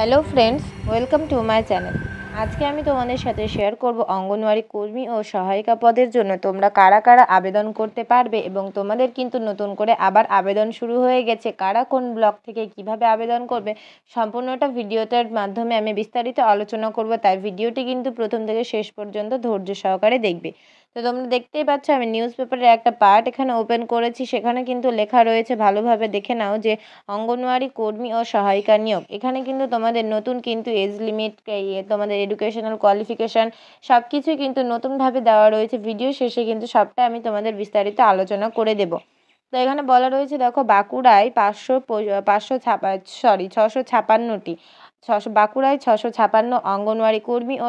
Hello friends, welcome to my channel. আজকে আমি তোমাদের সাথে শেয়ার করব অঙ্গনওয়াড়ি কর্মী ও সহায়িকা পদের জন্য তোমরা কারা কারা আবেদন করতে পারবে এবং তোমাদের কিন্তু নতুন করে আবার আবেদন শুরু হয়ে গেছে। কারা কোন ব্লক থেকে কিভাবে আবেদন করবে সম্পূর্ণটা ভিডিওটার মাধ্যমে আমি বিস্তারিত আলোচনা করব, তাই ভিডিওটি কিন্তু প্রথম থেকে শেষ পর্যন্ত ধৈর্য সহকারে দেখবে। তো তোমরা দেখতেই পাচ্ছ আমি নিউজ পেপারের একটা পার্ট এখানে ওপেন করেছি, সেখানে কিন্তু লেখা রয়েছে, ভালোভাবে দেখে নাও যে অঙ্গনওয়াড়ি কর্মী ও সহায়িকা নিয়োগ। এখানে কিন্তু তোমাদের নতুন কিন্তু এজ লিমিট, তোমাদের এডুকেশনাল কোয়ালিফিকেশান সব কিছুই কিন্তু নতুনভাবে দেওয়া রয়েছে। ভিডিও শেষে কিন্তু সবটা আমি তোমাদের বিস্তারিত আলোচনা করে দেব। তো এখানে বলা রয়েছে, দেখো বাঁকুড়ায় 656টি বাঁকুড়ায় 656 অঙ্গনওয়াড়ি কর্মী ও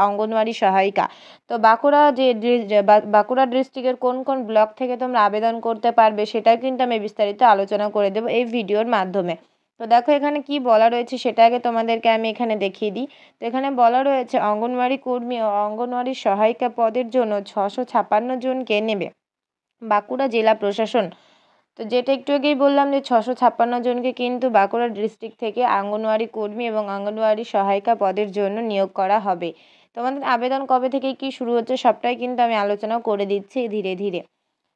অঙ্গনওয়াড়ি সহায়িকা। তো বাঁকুড়া ডিস্ট্রিক্টের কোন কোন ব্লক থেকে তোমরা আবেদন করতে পারবে সেটা কিন্তু আমি বিস্তারিত আলোচনা করে দেবো এই ভিডিওর মাধ্যমে। তো দেখো এখানে কি বলা রয়েছে সেটা আগে তোমাদেরকে আমি এখানে দেখিয়ে দিই। তো এখানে বলা রয়েছে অঙ্গনওয়াড়ি কর্মী ও অঙ্গনওয়াড়ি সহায়িকা পদের জন্য 656 জনকে নেবে বাঁকুড়া জেলা প্রশাসন। তো যেটা একটু আগেই বললাম যে 656 জনকে কিন্তু বাঁকুড়া ডিস্ট্রিক্ট থেকে অঙ্গনওয়াড়ি কর্মী এবং অঙ্গনওয়াড়ি সহায়িকা পদের জন্য নিয়োগ করা হবে। তোমাদের আবেদন কবে থেকে কি শুরু হচ্ছে সবটাই কিন্তু আমি আলোচনা করে দিচ্ছি ধীরে ধীরে।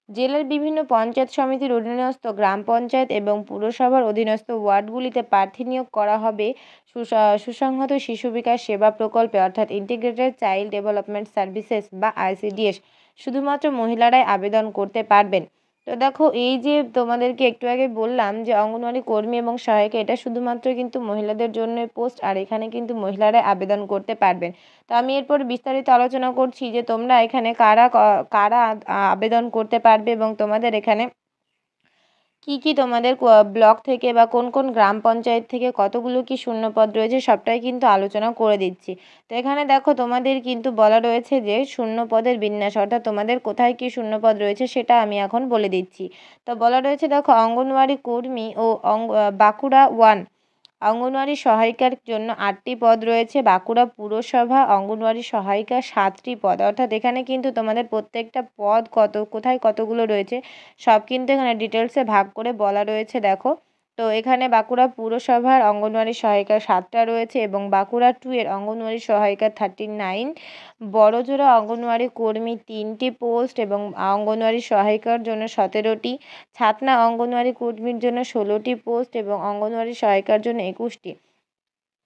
জেলার বিভিন্ন পঞ্চায়েত সমিতির অধীনস্থ গ্রাম পঞ্চায়েত এবং পুরসভার অধীনস্থ ওয়ার্ডগুলিতে প্রার্থী নিয়োগ করা হবে সুসংহত শিশু বিকাশ সেবা প্রকল্পে, অর্থাৎ ইন্টিগ্রেটেড চাইল্ড ডেভেলপমেন্ট সার্ভিসেস বা আইসিডিএস। শুধুমাত্র মহিলারাই আবেদন করতে পারবেন। তো দেখো এই যে তোমাদেরকে একটু আগে বললাম যে অঙ্গনওয়াড়ি কর্মী এবং সহায়িকা, এটা শুধুমাত্র কিন্তু মহিলাদের জন্য পোস্ট, আর এখানে কিন্তু মহিলারাই আবেদন করতে পারবেন। তো আমি এরপর বিস্তারিত আলোচনা করছি যে তোমরা এখানে কারা কারা আবেদন করতে পারবে এবং তোমাদের এখানে কি কি তোমাদের ব্লক থেকে বা কোন কোন গ্রাম পঞ্চায়েত থেকে কতগুলো কি শূন্যপদ রয়েছে সবটাই কিন্তু আলোচনা করে দিচ্ছি। তো এখানে দেখো তোমাদের কিন্তু বলা রয়েছে যে শূন্যপদের বিন্যাস, অর্থাৎ তোমাদের কোথায় কি শূন্যপদ রয়েছে সেটা আমি এখন বলে দিচ্ছি। তো বলা রয়েছে, দেখো অঙ্গনওয়াড়ি কর্মী ও বাঁকুড়া 1 অঙ্গনওয়াড়ি সহায়িকার জন্য 8টি পদ রয়েছে। বাঁকুড়া পুরসভা অঙ্গনওয়াড়ি সহায়িকা 7টি পদ, অর্থাৎ এখানে কিন্তু তোমাদের প্রত্যেকটা পদ কোথায় কতগুলো রয়েছে সব কিন্তু এখানে ডিটেলসে ভাগ করে বলা রয়েছে। দেখো তো এখানে বাঁকুড়া পুরসভার অঙ্গনওয়াড়ি সহায়িকা 7টা রয়েছে এবং বাঁকুড়া 2 এর অঙ্গনওয়াড়ি সহায়িকা 39, বড়জোড়া অঙ্গনওয়াড়ি কর্মী 3টি পোস্ট এবং অঙ্গনওয়াড়ি সহায়িকার জন্য 17টি, ছাতনা অঙ্গনওয়াড়ি কর্মীর জন্য 16টি পোস্ট এবং অঙ্গনওয়াড়ি সহায়িকার জন্য 21টি,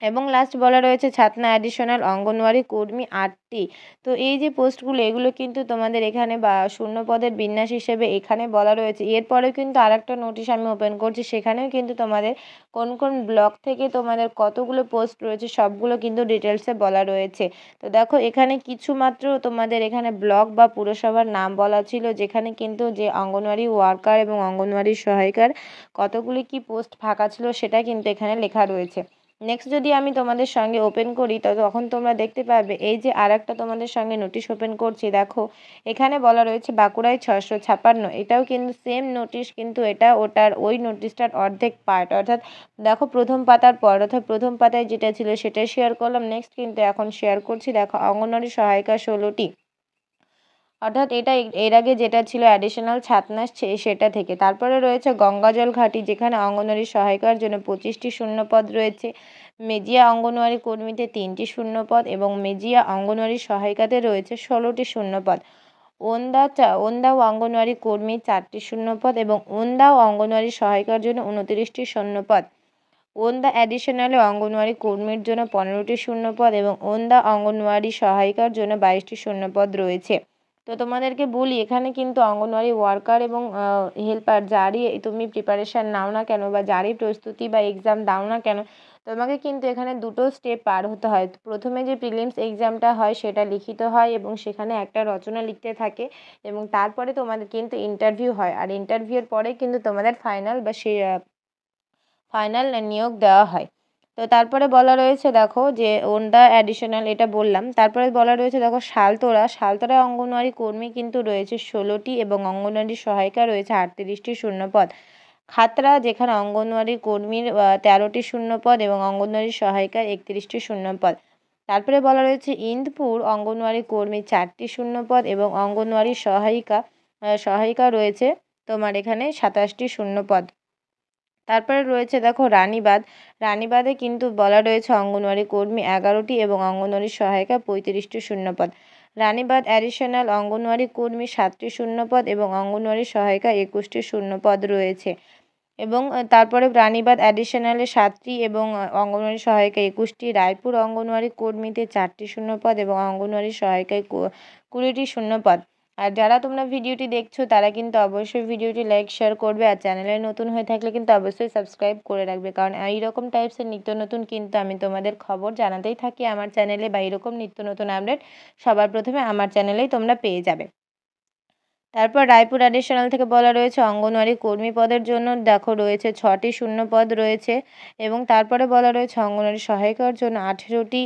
এবং লাস্ট বলা রয়েছে ছাতনা অ্যাডিশনাল অঙ্গনওয়াড়ি কর্মী 8টি। তো এই যে পোস্টগুলো এগুলো কিন্তু তোমাদের এখানে বা শূন্যপদের বিন্যাস হিসেবে এখানে বলা রয়েছে। এরপরেও কিন্তু আরেকটা নোটিশ আমি ওপেন করছি, সেখানেও কিন্তু তোমাদের কোন কোন ব্লক থেকে তোমাদের কতগুলো পোস্ট রয়েছে সবগুলো কিন্তু ডিটেলসে বলা রয়েছে। তো দেখো এখানে কিছু মাত্র তোমাদের এখানে ব্লক বা পুরসভার নাম বলা ছিল, যেখানে কিন্তু যে অঙ্গনওয়াড়ি ওয়ার্কার এবং অঙ্গনওয়াড়ি সহায়িকার কতগুলি কি পোস্ট ফাঁকা ছিল সেটা কিন্তু এখানে লেখা রয়েছে। নেক্সট যদি আমি তোমাদের সঙ্গে ওপেন করি তো তখন তোমরা দেখতে পাবে এই যে আরেকটা তোমাদের সঙ্গে নোটিশ ওপেন করছি। দেখো এখানে বলা রয়েছে বাঁকুড়ায় 656, এটাও কিন্তু সেম নোটিশ, কিন্তু এটা ওটার ওই নোটিশটার অর্ধেক পার্ট, অর্থাৎ দেখো প্রথম পাতার পর, অর্থাৎ প্রথম পাতায় যেটা ছিল সেটা শেয়ার করলাম, নেক্সট কিন্তু এখন শেয়ার করছি দেখো অঙ্গনওয়াড়ি সহায়িকা 16টি, অর্থাৎ এটা এর আগে যেটা ছিল অ্যাডিশনাল ছাতনা সেটা থেকে। তারপরে রয়েছে গঙ্গাজল ঘাটি, যেখানে অঙ্গনওয়াড়ি সহায়িকার জন্য 25টি শূন্যপদ রয়েছে। মেজিয়া অঙ্গনওয়াড়ি কর্মীতে 3টি শূন্যপদ এবং মেজিয়া অঙ্গনওয়াড়ি সহায়িকাতে রয়েছে 16টি শূন্যপদ। ওন্দাও অঙ্গনওয়াড়ি কর্মী 4টি শূন্যপদ এবং ওন্দাও অঙ্গনওয়াড়ি সহায়িকার জন্য 29টি শূন্যপদ। ওন্দা অ্যাডিশনালে অঙ্গনওয়াড়ি কর্মীর জন্য 15টি শূন্যপদ এবং ওন্দা অঙ্গনওয়াড়ি সহায়িকার জন্য 22টি শূন্যপদ রয়েছে। তো তোমাদেরকে বলি এখানে কিন্তু অঙ্গনওয়াড়ি ওয়ার্কার এবং হেল্পার যারই তুমি প্রিপারেশান নাও না কেন বা যারই প্রস্তুতি বা এক্সাম দাও না কেন, তোমাকে কিন্তু এখানে দুটো স্টেপ পার হতে হয়। প্রথমে যে প্রিলিমস এক্সামটা হয় সেটা লিখিত হয় এবং সেখানে একটা রচনা লিখতে থাকে, এবং তারপরে তোমাদের কিন্তু ইন্টারভিউ হয়, আর ইন্টারভিউয়ের পরে কিন্তু তোমাদের ফাইনাল নিয়োগ দেওয়া হয়। তো তারপরে বলা রয়েছে দেখো যে ওন্ডা অ্যাডিশনাল, এটা বললাম। তারপরে বলা রয়েছে দেখো শালতোরা অঙ্গনওয়াড়ি কর্মী কিন্তু রয়েছে 16টি এবং অঙ্গনওয়াড়ি সহায়িকা রয়েছে 38টি শূন্যপদ। খাতড়া, যেখানে অঙ্গনওয়াড়ি কর্মীর 13টি শূন্যপদ এবং অঙ্গনওয়াড়ি সহায়িকার 31টি শূন্যপদ। তারপরে বলা রয়েছে ইন্দপুর অঙ্গনওয়াড়ি কর্মী 4টি শূন্যপদ এবং অঙ্গনওয়াড়ি সহায়িকা রয়েছে তোমার এখানে 27টি শূন্যপদ। তারপরে রয়েছে দেখো রানীবাঁধ। রানীবাঁধে কিন্তু বলা রয়েছে অঙ্গনওয়াড়ি কর্মী 11টি এবং অঙ্গনওয়াড়ি সহায়িকা 35টি শূন্যপদ। রানীবাঁধ অ্যাডিশনাল অঙ্গনওয়াড়ি কর্মী 7টি শূন্যপদ এবং অঙ্গনওয়াড়ি সহায়িকা 21টি শূন্যপদ রয়েছে। এবং তারপরে রানীবাঁধ অ্যাডিশনালে 7টি এবং অঙ্গনওয়াড়ি সহায়িকা 21টি। রায়পুর অঙ্গনওয়াড়ি কর্মীতে 4টি শূন্যপদ এবং অঙ্গনওয়াড়ি সহায়িকায় 20টি শূন্যপদ। আর যারা তোমরা ভিডিওটি দেখছো তারা কিন্তু অবশ্যই ভিডিওটি লাইক শেয়ার করবে, আর চ্যানেলে নতুন হয়ে থাকলে কিন্তু অবশ্যই সাবস্ক্রাইব করে রাখবে, কারণ এইরকম টাইপসের নিত্য নতুন কিন্তু আমি তোমাদের খবর জানাতেই থাকি আমার চ্যানেলে, বা এরকম নিত্য নতুন আপডেট সবার প্রথমে আমার চ্যানেলেই তোমরা পেয়ে যাবে। তারপর রায়পুর অ্যাডিশনাল থেকে বলা রয়েছে অঙ্গনওয়াড়ি কর্মী পদের জন্য দেখো রয়েছে 6টি শূন্যপদ রয়েছে, এবং তারপরে বলা রয়েছে অঙ্গনওয়াড়ি সহায়িকার জন্য 18টি।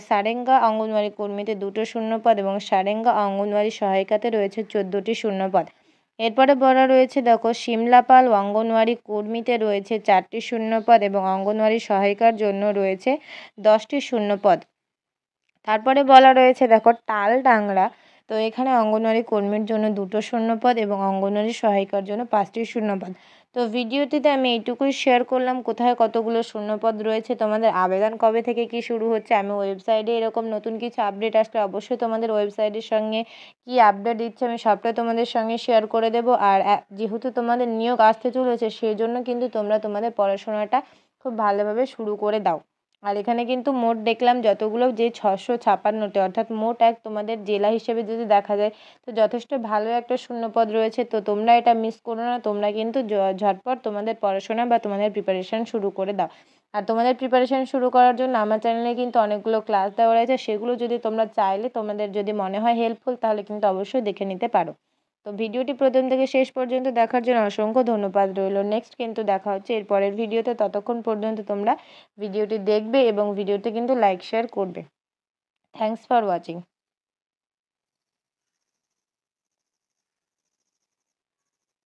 সারেঙ্গা অঙ্গনওয়াড়ি কর্মীতে 2টো শূন্যপদ এবং সারেঙ্গা অঙ্গনওয়াড়ি সহায়িকাতে রয়েছে 14টি শূন্যপদ। এরপরে বলা রয়েছে দেখো শিমলাপাল অঙ্গনওয়াড়ি কর্মীতে রয়েছে 4টি শূন্যপদ এবং অঙ্গনওয়াড়ি সহায়িকার জন্য রয়েছে 10টি শূন্যপদ। তারপরে বলা রয়েছে দেখো তালডাংরা, তো এখানে অঙ্গনওয়াড়ি কর্মীর জন্য 2টো শূন্যপদ এবং অঙ্গনওয়াড়ি সহায়িকার জন্য 5টি শূন্যপদ। তো ভিডিওটিতে আমি এইটুকুই শেয়ার করলাম কোথায় কতগুলো শূন্যপদ রয়েছে, তোমাদের আবেদন কবে থেকে কি শুরু হচ্ছে। আমি ওয়েবসাইটে এরকম নতুন কিছু আপডেট আসলে অবশ্যই তোমাদের ওয়েবসাইটের সঙ্গে কি আপডেট দিচ্ছে আমি সবটাই তোমাদের সঙ্গে শেয়ার করে দেবো। আর যেহেতু তোমাদের নিয়োগ আসতে চলেছে সেই জন্য কিন্তু তোমরা তোমাদের পড়াশোনাটা খুব ভালোভাবে শুরু করে দাও। আর এখানে কিন্তু মোট দেখলাম যতগুলো যে 656টি, অর্থাৎ মোট তোমাদের জেলা হিসেবে যদি দেখা যায় তো যথেষ্ট ভালো একটা শূন্যপদ রয়েছে। তো তোমরা এটা মিস করো না, তোমরা কিন্তু ঝটপট তোমাদের পড়াশোনা বা তোমাদের প্রিপারেশান শুরু করে দাও। আর তোমাদের প্রিপারেশান শুরু করার জন্য আমার চ্যানেলে কিন্তু অনেকগুলো ক্লাস দেওয়া রয়েছে, সেগুলো যদি তোমরা চাইলে তোমাদের যদি মনে হয় হেল্পফুল তাহলে কিন্তু অবশ্যই দেখে নিতে পারো। তো ভিডিওটি প্রথম থেকে শেষ পর্যন্ত দেখার জন্য অসংখ্য ধন্যবাদ রইল। নেক্সট কিন্তু দেখা হচ্ছে এর পরের ভিডিওতে, ততক্ষণ পর্যন্ত তোমরা ভিডিওটি দেখবে এবং ভিডিওতে কিন্তু লাইক শেয়ার করবে। Thanks for watching.